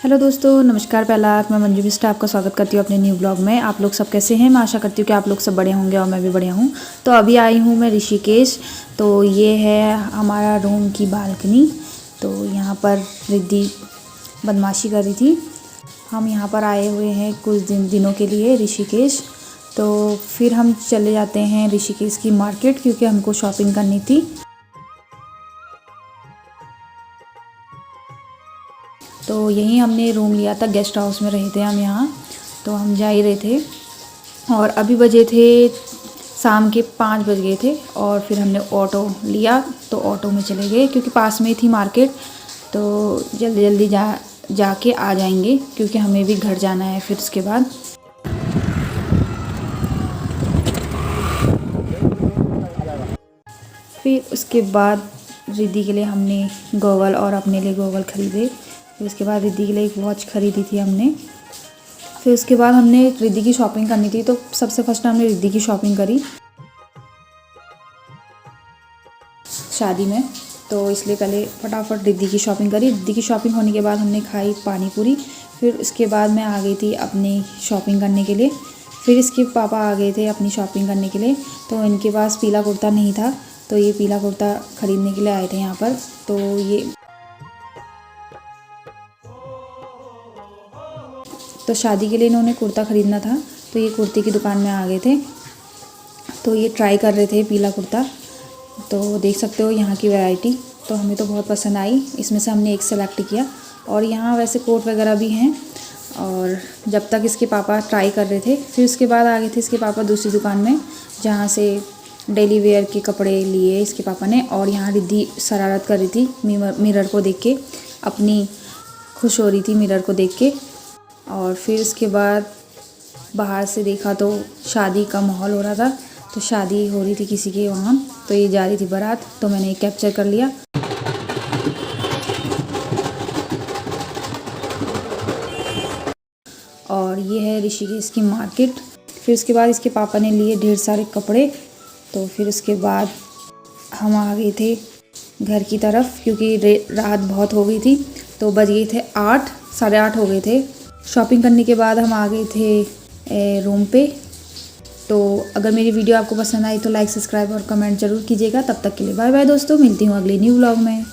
Hello दोस्तों, नमस्कार। पहला मैं मंजू बिष्ट आपका स्वागत करती हूँ अपने न्यू ब्लॉग में। आप लोग सब कैसे हैं? मैं आशा करती हूँ कि आप लोग सब बढ़िया होंगे और मैं भी बढ़िया हूँ। तो अभी आई हूँ मैं ऋषिकेश। तो ये है हमारा रूम की बालकनी। तो यहाँ पर रिद्धि बदमाशी कर रही थी। हम यहाँ पर आए हुए हैं कुछ दिनों के लिए ऋषिकेश। तो फिर हम चले जाते हैं ऋषिकेश की मार्केट, क्योंकि हमको शॉपिंग करनी थी। तो यहीं हमने रूम लिया था, गेस्ट हाउस में रहे थे हम यहाँ। तो हम जा ही रहे थे और अभी बजे थे शाम के 5 बज गए थे। और फिर हमने ऑटो लिया, तो ऑटो में चले गए क्योंकि पास में ही थी मार्केट। तो जल्दी जल्दी जाके आ जाएंगे, क्योंकि हमें भी घर जाना है फिर उसके बाद। फिर उसके बाद रिद्धि के लिए हमने गॉगल और अपने लिए गॉगल ख़रीदे। फिर उसके बाद रिद्धि के लिए एक वॉच ख़रीदी थी हमने। फिर उसके बाद हमने रिद्धि की शॉपिंग करनी थी, तो सबसे फर्स्ट हमने रिद्धि की शॉपिंग करी शादी में। तो इसलिए पहले फटाफट रिद्धि की शॉपिंग करी। रिद्धि की शॉपिंग होने के बाद हमने खाई पानी पूरी। फिर उसके बाद मैं आ गई थी अपनी शॉपिंग करने के लिए। फिर इसके पापा आ गए थे अपनी शॉपिंग करने के लिए। तो इनके पास पीला कुर्ता नहीं था, तो ये पीला कुर्ता ख़रीदने के लिए आए थे यहाँ पर। तो शादी के लिए इन्होंने कुर्ता ख़रीदना था, तो ये कुर्ती की दुकान में आ गए थे। तो ये ट्राई कर रहे थे पीला कुर्ता। तो देख सकते हो यहाँ की वैरायटी। तो हमें तो बहुत पसंद आई, इसमें से हमने एक सेलेक्ट किया। और यहाँ वैसे कोट वगैरह भी हैं। और जब तक इसके पापा ट्राई कर रहे थे, फिर उसके बाद आ गए थे इसके पापा दूसरी दुकान में, जहाँ से डेली वेयर के कपड़े लिए इसके पापा ने। और यहाँ रिद्धि शरारत कर रही थी मिरर को देख के, अपनी खुश हो रही थी मिरर को देख के। और फिर उसके बाद बाहर से देखा तो शादी का माहौल हो रहा था। तो शादी हो रही थी किसी के वहाँ, तो ये जा रही थी बारात, तो मैंने कैप्चर कर लिया। और ये है ऋषिकेश की मार्केट। फिर उसके बाद इसके पापा ने लिए ढेर सारे कपड़े। तो फिर उसके बाद हम आ गए थे घर की तरफ, क्योंकि रात बहुत हो गई थी। तो बज गए थे 8, साढ़े 8 हो गए थे। शॉपिंग करने के बाद हम आ गए थे रूम पे। तो अगर मेरी वीडियो आपको पसंद आई तो लाइक, सब्सक्राइब और कमेंट ज़रूर कीजिएगा। तब तक के लिए बाय बाय दोस्तों, मिलती हूँ अगले न्यू व्लॉग में।